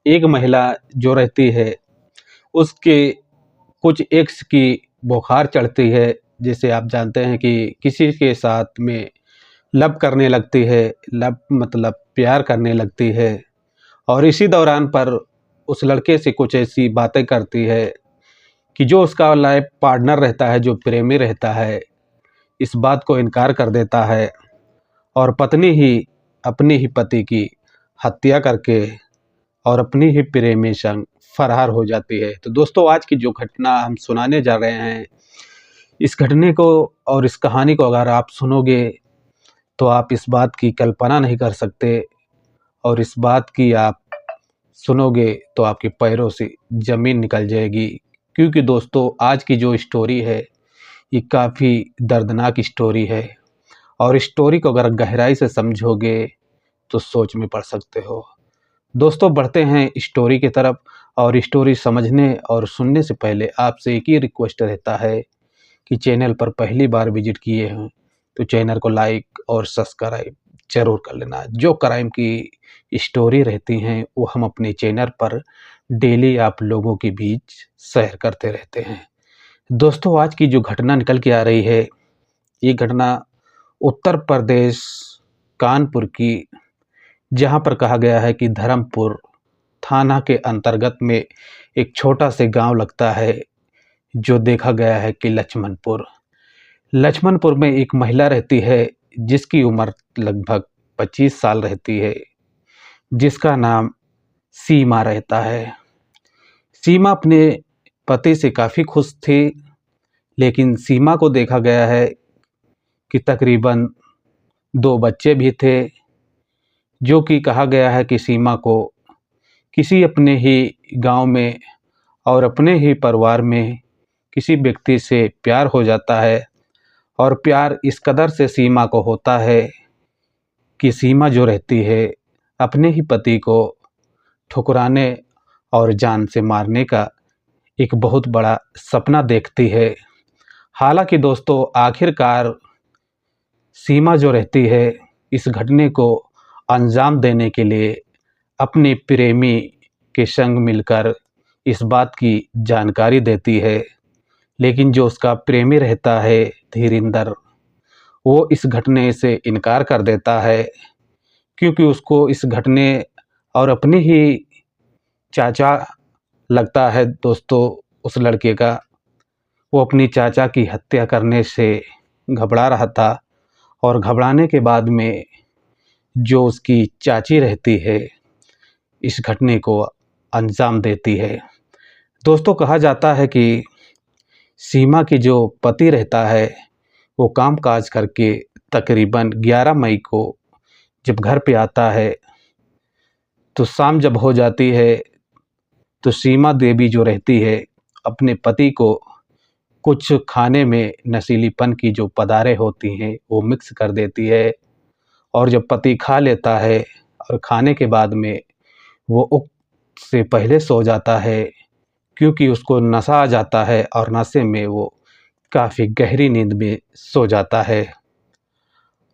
एक महिला जो रहती है उसके कुछ एक्स की बुखार चढ़ती है। जैसे आप जानते हैं कि किसी के साथ में लव करने लगती है, लव मतलब प्यार करने लगती है और इसी दौरान पर उस लड़के से कुछ ऐसी बातें करती है कि जो उसका लाइफ पार्टनर रहता है, जो प्रेमी रहता है, इस बात को इनकार कर देता है और पत्नी ही अपने ही पति की हत्या करके और अपनी ही प्रेमी संग फरार हो जाती है। तो दोस्तों, आज की जो घटना हम सुनाने जा रहे हैं, इस घटने को और इस कहानी को अगर आप सुनोगे तो आप इस बात की कल्पना नहीं कर सकते और इस बात की आप सुनोगे तो आपके पैरों से ज़मीन निकल जाएगी। क्योंकि दोस्तों, आज की जो स्टोरी है ये काफ़ी दर्दनाक स्टोरी है और स्टोरी को अगर गहराई से समझोगे तो सोच में पड़ सकते हो। दोस्तों, बढ़ते हैं स्टोरी की तरफ और स्टोरी समझने और सुनने से पहले आपसे एक ही रिक्वेस्ट रहता है कि चैनल पर पहली बार विजिट किए हैं तो चैनल को लाइक और सब्सक्राइब ज़रूर कर लेना। जो क्राइम की स्टोरी रहती हैं वो हम अपने चैनल पर डेली आप लोगों के बीच शेयर करते रहते हैं। दोस्तों, आज की जो घटना निकल के आ रही है, ये घटना उत्तर प्रदेश कानपुर की, जहाँ पर कहा गया है कि धर्मपुर थाना के अंतर्गत में एक छोटा से गांव लगता है जो देखा गया है कि लक्ष्मणपुर। लक्ष्मणपुर में एक महिला रहती है जिसकी उम्र लगभग 25 साल रहती है, जिसका नाम सीमा रहता है। सीमा अपने पति से काफ़ी खुश थी, लेकिन सीमा को देखा गया है कि तकरीबन 2 बच्चे भी थे, जो कि कहा गया है कि सीमा को किसी अपने ही गांव में और अपने ही परिवार में किसी व्यक्ति से प्यार हो जाता है और प्यार इस कदर से सीमा को होता है कि सीमा जो रहती है अपने ही पति को ठुकराने और जान से मारने का एक बहुत बड़ा सपना देखती है। हालांकि दोस्तों, आखिरकार सीमा जो रहती है इस घटने को अंजाम देने के लिए अपने प्रेमी के संग मिलकर इस बात की जानकारी देती है, लेकिन जो उसका प्रेमी रहता है धीरेंद्र, वो इस घटने से इनकार कर देता है क्योंकि उसको इस घटने और अपने ही चाचा लगता है दोस्तों उस लड़के का, वो अपनी चाचा की हत्या करने से घबरा रहा था और घबराने के बाद में जो उसकी चाची रहती है इस घटने को अंजाम देती है। दोस्तों, कहा जाता है कि सीमा की जो पति रहता है वो काम-काज करके तकरीबन 11 मई को जब घर पे आता है तो शाम जब हो जाती है तो सीमा देवी जो रहती है अपने पति को कुछ खाने में नशीलीपन की जो पदार्थें होती हैं वो मिक्स कर देती है और जब पति खा लेता है और खाने के बाद में वो उक्त से पहले सो जाता है क्योंकि उसको नशा आ जाता है और नशे में वो काफ़ी गहरी नींद में सो जाता है।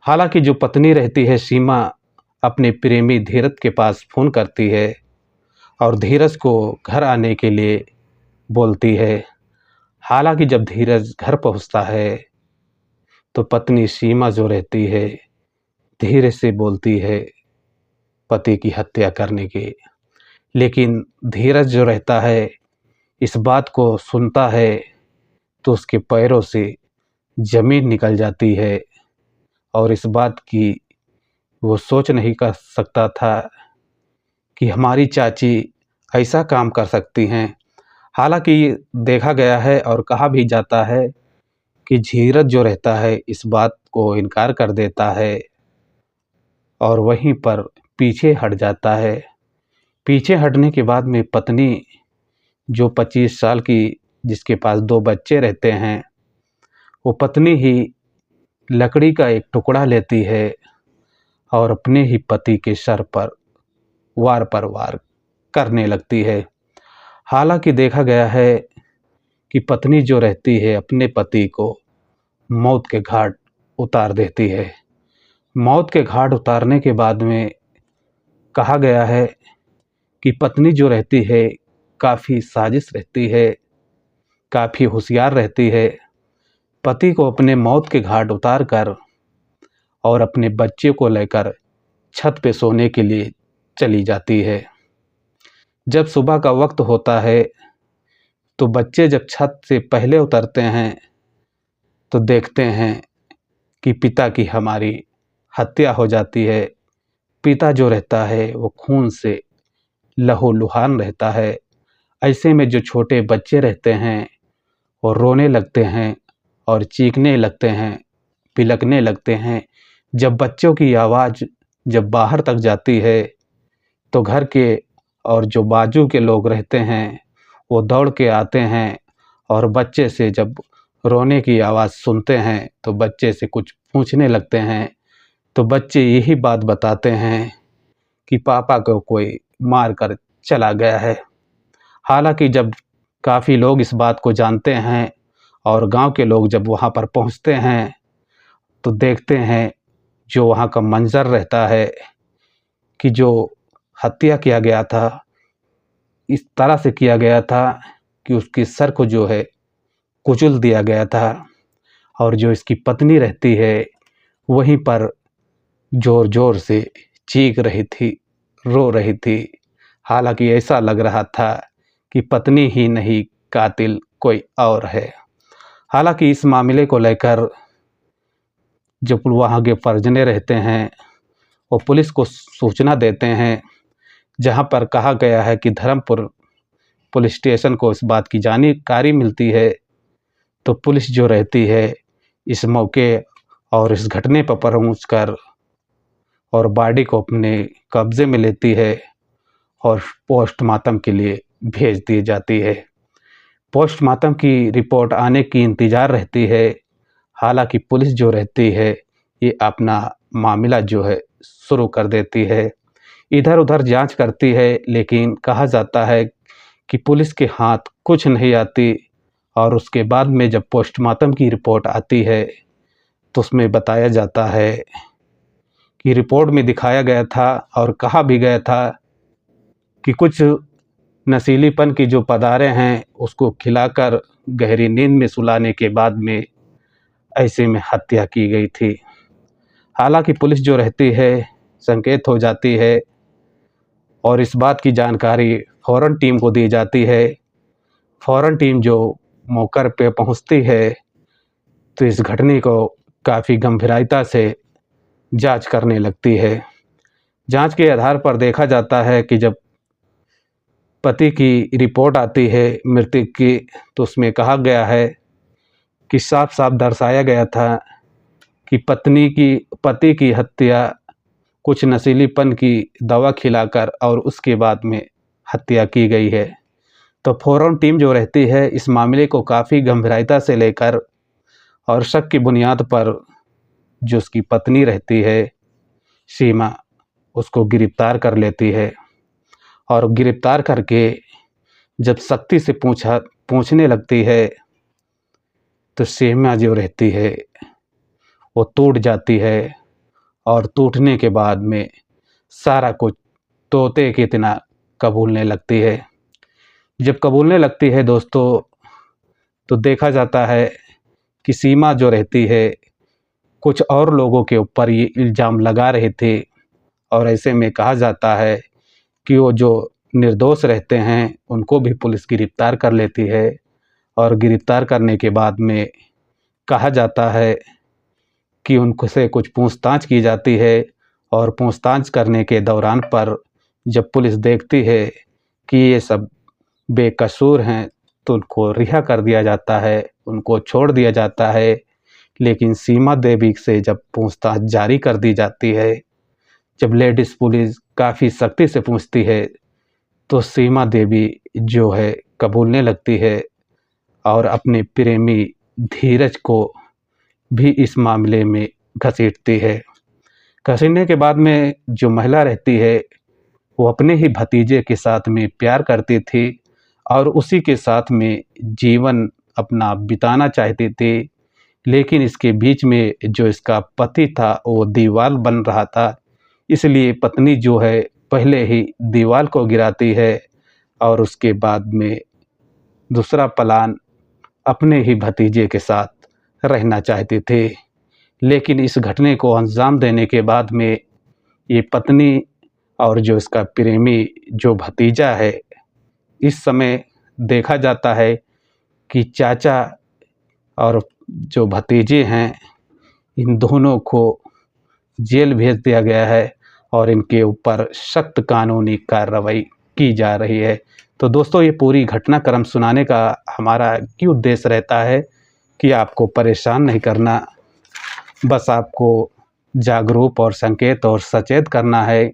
हालांकि जो पत्नी रहती है सीमा अपने प्रेमी धीरज के पास फ़ोन करती है और धीरज को घर आने के लिए बोलती है। हालांकि जब धीरज घर पहुंचता है तो पत्नी सीमा जो रहती है धीरे से बोलती है पति की हत्या करने की, लेकिन धीरज जो रहता है इस बात को सुनता है तो उसके पैरों से ज़मीन निकल जाती है और इस बात की वो सोच नहीं कर सकता था कि हमारी चाची ऐसा काम कर सकती हैं। हालांकि देखा गया है और कहा भी जाता है कि धीरज जो रहता है इस बात को इनकार कर देता है और वहीं पर पीछे हट जाता है। पीछे हटने के बाद में पत्नी जो 25 साल की, जिसके पास 2 बच्चे रहते हैं, वो पत्नी ही लकड़ी का एक टुकड़ा लेती है और अपने ही पति के सर पर वार पर वार करने लगती है। हालांकि देखा गया है कि पत्नी जो रहती है अपने पति को मौत के घाट उतार देती है। मौत के घाट उतारने के बाद में कहा गया है कि पत्नी जो रहती है काफ़ी साजिश रहती है, काफ़ी होशियार रहती है। पति को अपने मौत के घाट उतार कर और अपने बच्चे को लेकर छत पे सोने के लिए चली जाती है। जब सुबह का वक्त होता है तो बच्चे जब छत से पहले उतरते हैं तो देखते हैं कि पिता की हमारी हत्या हो जाती है। पिता जो रहता है वो खून से लहूलुहान रहता है। ऐसे में जो छोटे बच्चे रहते हैं वो रोने लगते हैं और चीखने लगते हैं, बिलखने लगते हैं। जब बच्चों की आवाज़ जब बाहर तक जाती है तो घर के और जो बाजू के लोग रहते हैं वो दौड़ के आते हैं और बच्चे से जब रोने की आवाज़ सुनते हैं तो बच्चे से कुछ पूछने लगते हैं। तो बच्चे यही बात बताते हैं कि पापा को कोई मार कर चला गया है। हालांकि जब काफ़ी लोग इस बात को जानते हैं और गांव के लोग जब वहां पर पहुंचते हैं तो देखते हैं जो वहां का मंजर रहता है कि जो हत्या किया गया था इस तरह से किया गया था कि उसके सर को जो है कुचल दिया गया था और जो इसकी पत्नी रहती है वहीं पर ज़ोर ज़ोर से चीख रही थी, रो रही थी। हालांकि ऐसा लग रहा था कि पत्नी ही नहीं कातिल कोई और है। हालांकि इस मामले को लेकर जो वहाँ के परिजने रहते हैं वो पुलिस को सूचना देते हैं, जहाँ पर कहा गया है कि धर्मपुर पुलिस स्टेशन को इस बात की जानकारी मिलती है। तो पुलिस जो रहती है इस मौके और इस घटने पर पहुंचकर और बॉडी को अपने कब्जे में लेती है और पोस्टमार्टम के लिए भेज दी जाती है। पोस्टमार्टम की रिपोर्ट आने की इंतज़ार रहती है। हालांकि पुलिस जो रहती है ये अपना मामला जो है शुरू कर देती है, इधर उधर जांच करती है, लेकिन कहा जाता है कि पुलिस के हाथ कुछ नहीं आती। और उसके बाद में जब पोस्टमार्टम की रिपोर्ट आती है तो उसमें बताया जाता है कि रिपोर्ट में दिखाया गया था और कहा भी गया था कि कुछ नशीलीपन की जो पदार्थें हैं उसको खिलाकर गहरी नींद में सुलाने के बाद में ऐसे में हत्या की गई थी। हालांकि पुलिस जो रहती है संकेत हो जाती है और इस बात की जानकारी फ़ौरन टीम को दी जाती है। फ़ौरन टीम जो मौके पे पहुंचती है तो इस घटने को काफ़ी गंभीरता से जांच करने लगती है। जांच के आधार पर देखा जाता है कि जब पति की रिपोर्ट आती है मृतक की तो उसमें कहा गया है कि साफ साफ दर्शाया गया था कि पति की हत्या कुछ नशीलीपन की दवा खिलाकर और उसके बाद में हत्या की गई है। तो फ़ौरन टीम जो रहती है इस मामले को काफ़ी गंभीरता से लेकर और शक की बुनियाद पर जो उसकी पत्नी रहती है सीमा उसको गिरफ्तार कर लेती है और गिरफ्तार करके जब सख्ती से पूछने लगती है तो सीमा जो रहती है वो टूट जाती है और टूटने के बाद में सारा कुछ तोते की तरह कबूलने लगती है। जब कबूलने लगती है दोस्तों तो देखा जाता है कि सीमा जो रहती है कुछ और लोगों के ऊपर ये इल्ज़ाम लगा रहे थे और ऐसे में कहा जाता है कि वो जो निर्दोष रहते हैं उनको भी पुलिस गिरफ्तार कर लेती है और गिरफ्तार करने के बाद में कहा जाता है कि उनसे कुछ पूछताछ की जाती है और पूछताछ करने के दौरान पर जब पुलिस देखती है कि ये सब बेकसूर हैं तो उनको रिहा कर दिया जाता है, उनको छोड़ दिया जाता है। लेकिन सीमा देवी से जब पूछताछ जारी कर दी जाती है, जब लेडीज़ पुलिस काफ़ी सख्ती से पूछती है तो सीमा देवी जो है कबूलने लगती है और अपने प्रेमी धीरज को भी इस मामले में घसीटती है। घसीटने के बाद में जो महिला रहती है वो अपने ही भतीजे के साथ में प्यार करती थी और उसी के साथ में जीवन अपना बिताना चाहती थी। लेकिन इसके बीच में जो इसका पति था वो दीवार बन रहा था, इसलिए पत्नी जो है पहले ही दीवार को गिराती है और उसके बाद में दूसरा प्लान अपने ही भतीजे के साथ रहना चाहती थी। लेकिन इस घटने को अंजाम देने के बाद में ये पत्नी और जो इसका प्रेमी जो भतीजा है, इस समय देखा जाता है कि चाचा और जो भतीजे हैं, इन दोनों को जेल भेज दिया गया है और इनके ऊपर सख्त कानूनी कार्रवाई की जा रही है। तो दोस्तों, ये पूरी घटनाक्रम सुनाने का हमारा क्यों उद्देश्य रहता है कि आपको परेशान नहीं करना, बस आपको जागरूक और संकेत और सचेत करना है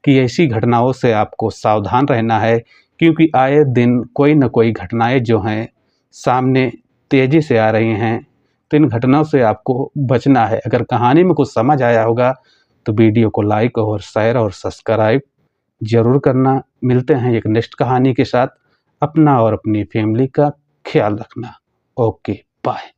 कि ऐसी घटनाओं से आपको सावधान रहना है, क्योंकि आए दिन कोई न कोई घटनाएं जो हैं सामने तेज़ी से आ रही हैं। तो इन घटनाओं से आपको बचना है। अगर कहानी में कुछ समझ आया होगा तो वीडियो को लाइक और शेयर और सब्सक्राइब ज़रूर करना। मिलते हैं एक नेक्स्ट कहानी के साथ। अपना और अपनी फैमिली का ख्याल रखना। Okay, bye.